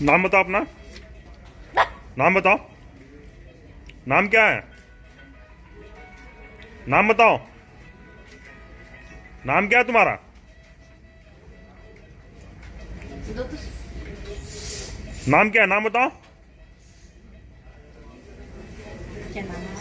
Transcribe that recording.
नाम बताओ अपना, नाम बताओ, नाम क्या है? नाम बताओ, नाम क्या है तुम्हारा? नाम क्या है, नाम बताओ। क्या नाम है?